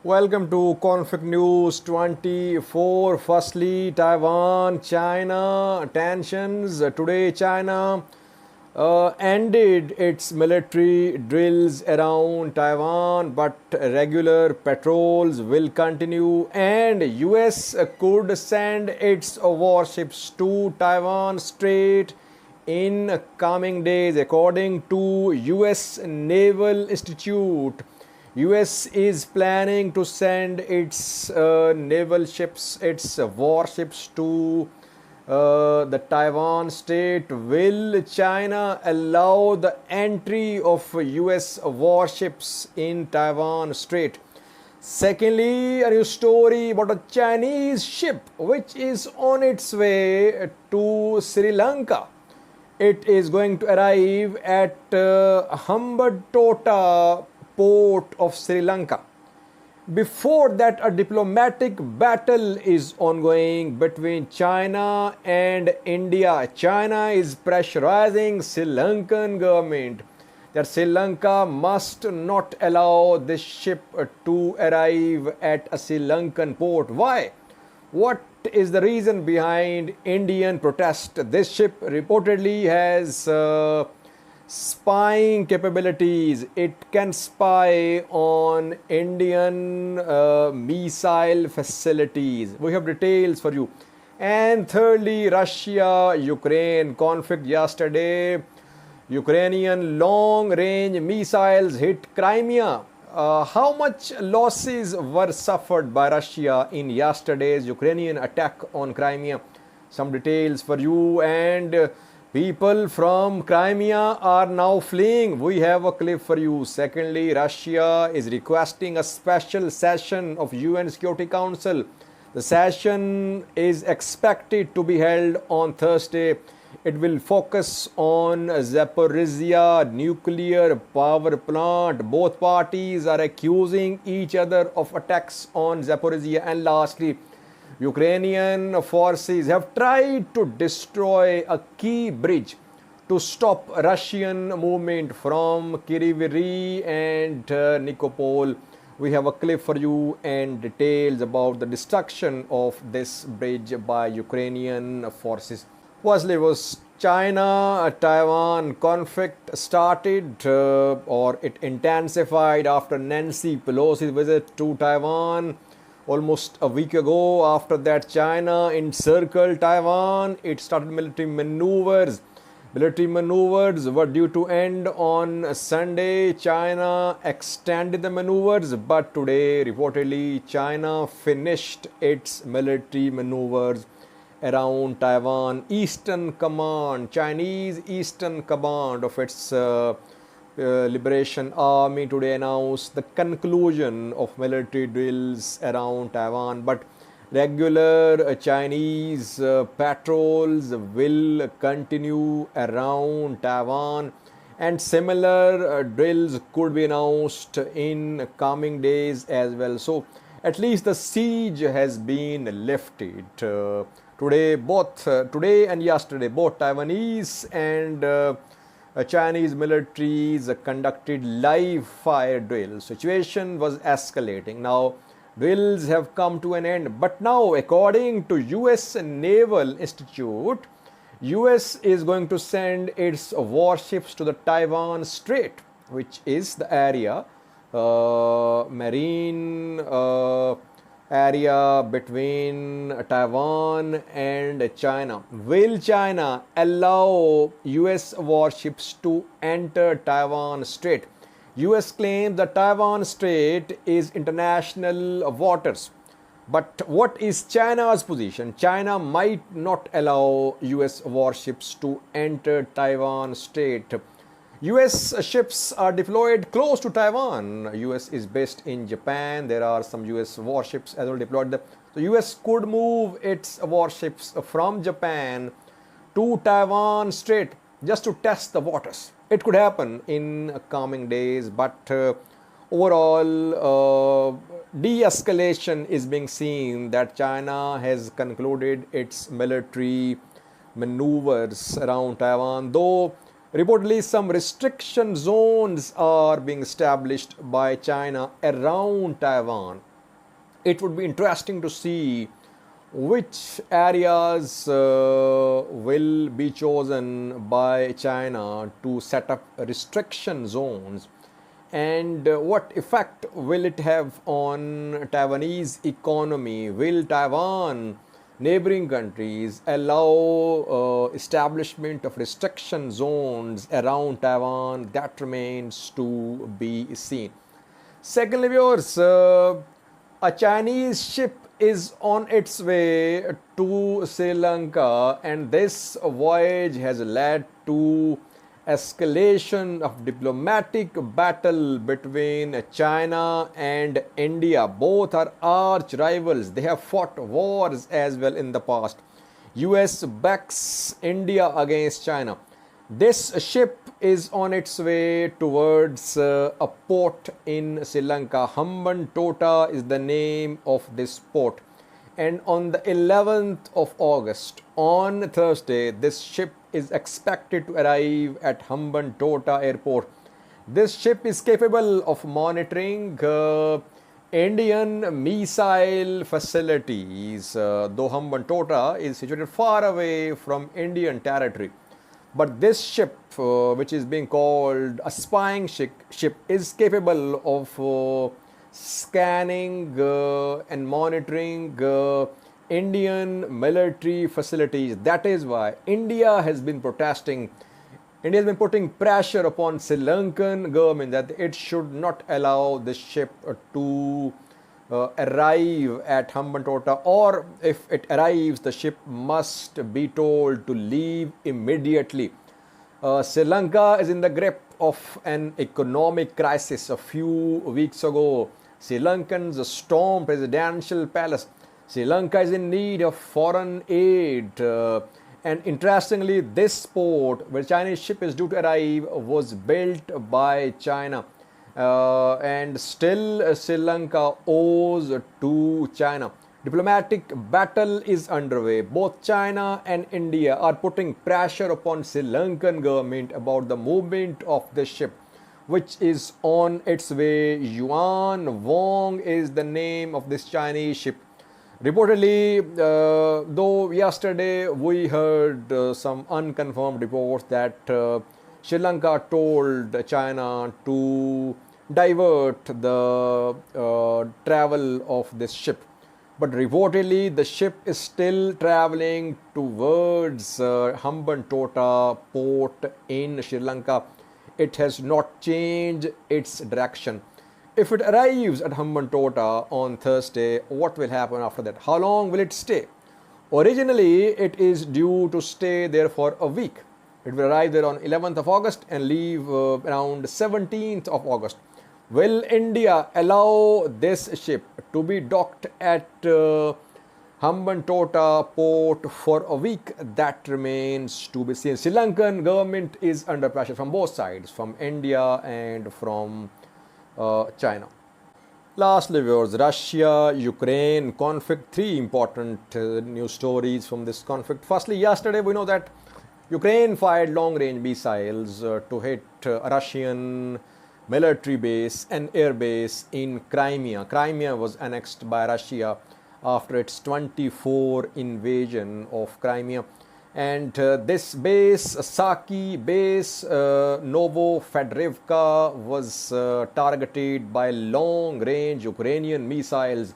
Welcome to Conflict News 24. Firstly, Taiwan, China tensions. Today, China ended its military drills around Taiwan, but regular patrols will continue, and US could send its warships to Taiwan Strait in coming days, according to US Naval Institute. US is planning to send its naval ships, its warships to the Taiwan Strait. Will China allow the entry of US warships in Taiwan Strait? Secondly, a new story about a Chinese ship which is on its way to Sri Lanka. It is going to arrive at Hambantota port of Sri Lanka. Before that, a diplomatic battle is ongoing between China and India. China is pressurizing Sri Lankan government that Sri Lanka must not allow this ship to arrive at a Sri Lankan port. Why? What is the reason behind Indian protest? This ship reportedly has spying capabilities. It can spy on Indian missile facilities. We have details for you. And thirdly, Russia Ukraine conflict yesterday. Ukrainian long range missiles hit Crimea. How much losses were suffered by Russia in yesterday's Ukrainian attack on Crimea? Some details for you. And people from Crimea are now fleeing. We have a clip for you. Secondly, Russia is requesting a special session of UN Security Council. The session is expected to be held on Thursday. It will focus on Zaporizhia nuclear power plant. Both parties are accusing each other of attacks on Zaporizhia. And lastly, Ukrainian forces have tried to destroy a key bridge to stop Russian movement from Kiriviri and Nikopol. We have a clip for you and details about the destruction of this bridge by Ukrainian forces. Firstly, was China-Taiwan conflict started or it intensified after Nancy Pelosi's visit to Taiwan almost a week ago. After that, China encircled Taiwan. It started military maneuvers. Military maneuvers were due to end on Sunday. China extended the maneuvers, but today, reportedly, China finished its military maneuvers around Taiwan. Eastern Command, Chinese Eastern Command of its Liberation Army today announced the conclusion of military drills around Taiwan, but regular Chinese patrols will continue around Taiwan, and similar drills could be announced in coming days as well. So at least the siege has been lifted. Today and yesterday, both Taiwanese and Chinese militaries conducted live fire drills. Situation was escalating. Now, drills have come to an end. But now, according to US Naval Institute, US is going to send its warships to the Taiwan Strait, which is the area, marine area between Taiwan and China. Will China allow US warships to enter Taiwan Strait? US claims that Taiwan Strait is international waters. But what is China's position? China might not allow US warships to enter Taiwan Strait. US ships are deployed close to Taiwan. US is based in Japan. There are some US warships as well deployed there. So US could move its warships from Japan to Taiwan Strait just to test the waters. It could happen in coming days, but overall de-escalation is being seen, that China has concluded its military maneuvers around Taiwan, though reportedly some restriction zones are being established by China around Taiwan. It would be interesting to see which areas will be chosen by China to set up restriction zones, and what effect will it have on Taiwanese economy? Will Taiwan neighboring countries allow establishment of restriction zones around Taiwan? That remains to be seen. Secondly, viewers, a Chinese ship is on its way to Sri Lanka, and this voyage has led to escalation of diplomatic battle between China and India. Both are arch rivals. They have fought wars as well in the past. US backs India against China. This ship is on its way towards a port in Sri Lanka. Hambantota is the name of this port. And on the 11th of August, on Thursday, this ship is expected to arrive at Hambantota airport. This ship is capable of monitoring Indian missile facilities, though Hambantota is situated far away from Indian territory. But this ship, which is being called a spying ship, is capable of scanning and monitoring Indian military facilities. That is why India has been protesting. India has been putting pressure upon Sri Lankan government that it should not allow this ship to arrive at Hambantota, or if it arrives, the ship must be told to leave immediately. Sri Lanka is in the grip of an economic crisis. A few weeks ago, Sri Lankans stormed presidential palace. Sri Lanka is in need of foreign aid. And interestingly, this port where Chinese ship is due to arrive was built by China. And still Sri Lanka owes to China. Diplomatic battle is underway. Both China and India are putting pressure upon Sri Lankan government about the movement of this ship, which is on its way. Yuan Wong is the name of this Chinese ship. Reportedly, though yesterday we heard some unconfirmed reports that Sri Lanka told China to divert the travel of this ship. But reportedly, the ship is still traveling towards Hambantota port in Sri Lanka. It has not changed its direction. If it arrives at Hambantota on Thursday, what will happen after that? How long will it stay? Originally, it is due to stay there for a week. It will arrive there on 11th of August and leave around 17th of August. Will India allow this ship to be docked at Hambantota port for a week? That remains to be seen. Sri Lankan government is under pressure from both sides, from India and from China. Lastly, viewers, Russia-Ukraine conflict. Three important news stories from this conflict. Firstly, yesterday we know that Ukraine fired long-range missiles to hit a Russian military base and air base in Crimea. Crimea was annexed by Russia after its 24 invasion of Crimea. And this base, Saki base, Novofedorivka, was targeted by long-range Ukrainian missiles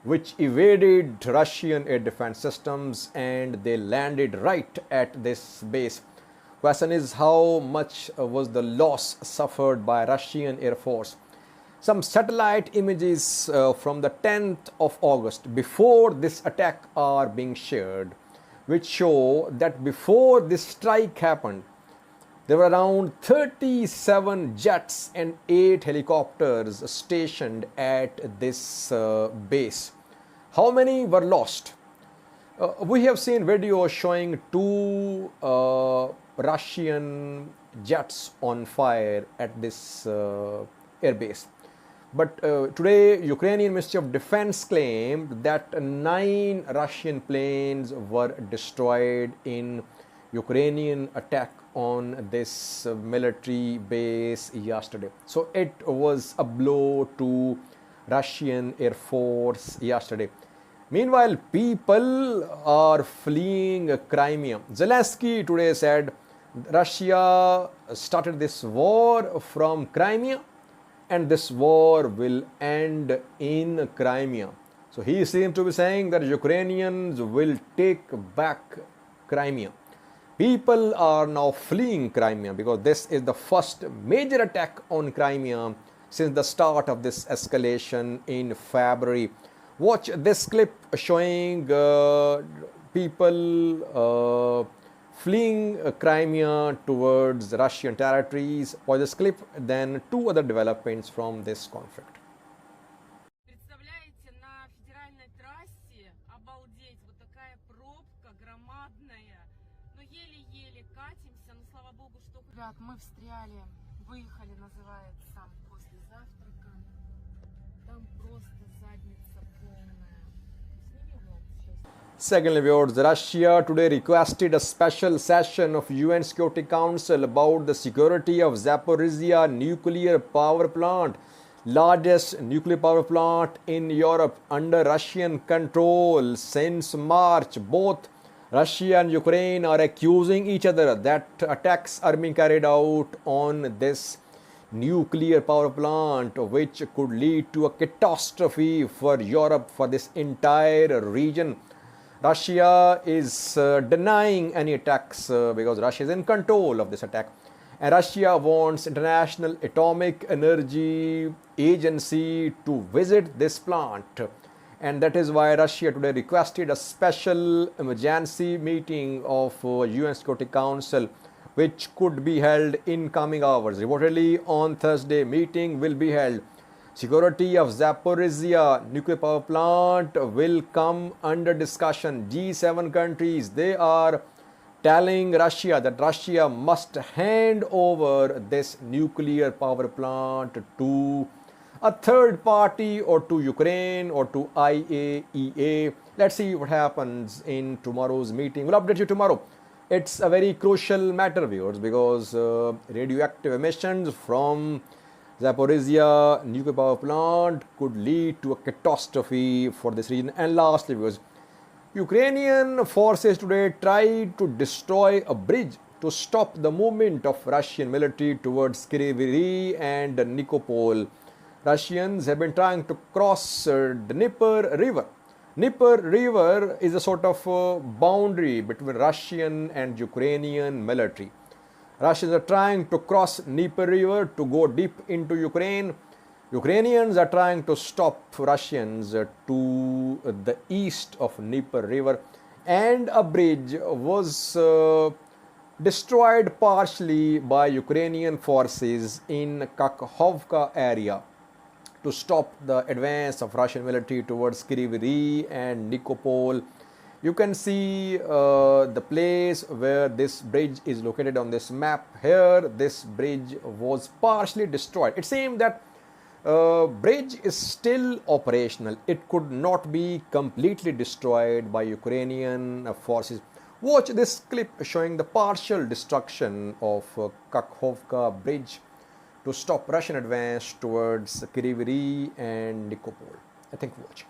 which evaded Russian air defense systems, and they landed right at this base. Question is, how much was the loss suffered by Russian Air Force? Some satellite images from the 10th of August before this attack are being shared, which show that before this strike happened, there were around 37 jets and 8 helicopters stationed at this base. How many were lost? We have seen videos showing 2 Russian jets on fire at this airbase. But today, Ukrainian Ministry of Defense claimed that 9 Russian planes were destroyed in Ukrainian attack on this military base yesterday. So it was a blow to Russian Air Force yesterday. Meanwhile, people are fleeing Crimea. Zelensky today said Russia started this war from Crimea and this war will end in Crimea. So he seems to be saying that Ukrainians will take back Crimea. People are now fleeing Crimea because this is the first major attack on Crimea since the start of this escalation in February. Watch this clip showing people fleeing Crimea towards Russian territories. Watch this clip, then two other developments from this conflict. Представляете, на федеральной трассе, обалдеть, вот такая пробка громадная, но еле-еле катимся, но слава богу, что... Ребят, мы встряли, выехали, называется, после завтрака, там просто задница полная. Сними влог сейчас. Secondly, viewers, Russia today requested a special session of UN Security Council about the security of Zaporizhia nuclear power plant, largest nuclear power plant in Europe under Russian control since March. Both Russia and Ukraine are accusing each other that attacks are being carried out on this nuclear power plant, which could lead to a catastrophe for Europe, for this entire region. Russia is denying any attacks because Russia is in control of this attack. And Russia wants International Atomic Energy Agency to visit this plant. And that is why Russia today requested a special emergency meeting of UN Security Council, which could be held in coming hours. Reportedly on Thursday, meeting will be held. Security of Zaporizhia nuclear power plant will come under discussion. G7 countries, they are telling Russia that Russia must hand over this nuclear power plant to a third party or to Ukraine or to IAEA. Let's see what happens in tomorrow's meeting. We'll update you tomorrow. It's a very crucial matter, viewers, because radioactive emissions from Zaporizhia nuclear power plant could lead to a catastrophe for this region. And lastly, viewers, Ukrainian forces today tried to destroy a bridge to stop the movement of Russian military towards Kryvyi and Nikopol. Russians have been trying to cross the Dnieper River. Dnieper River is a sort of boundary between Russian and Ukrainian military. Russians are trying to cross Dnieper River to go deep into Ukraine. Ukrainians are trying to stop Russians to the east of Dnieper River, and a bridge was destroyed partially by Ukrainian forces in Kakhovka area to stop the advance of Russian military towards Kryvyi and Nikopol. You can see the place where this bridge is located on this map. Here, this bridge was partially destroyed. It seems that bridge is still operational. It could not be completely destroyed by Ukrainian forces. Watch this clip showing the partial destruction of Kakhovka bridge to stop Russian advance towards Kryvyi and Nikopol. I think watch.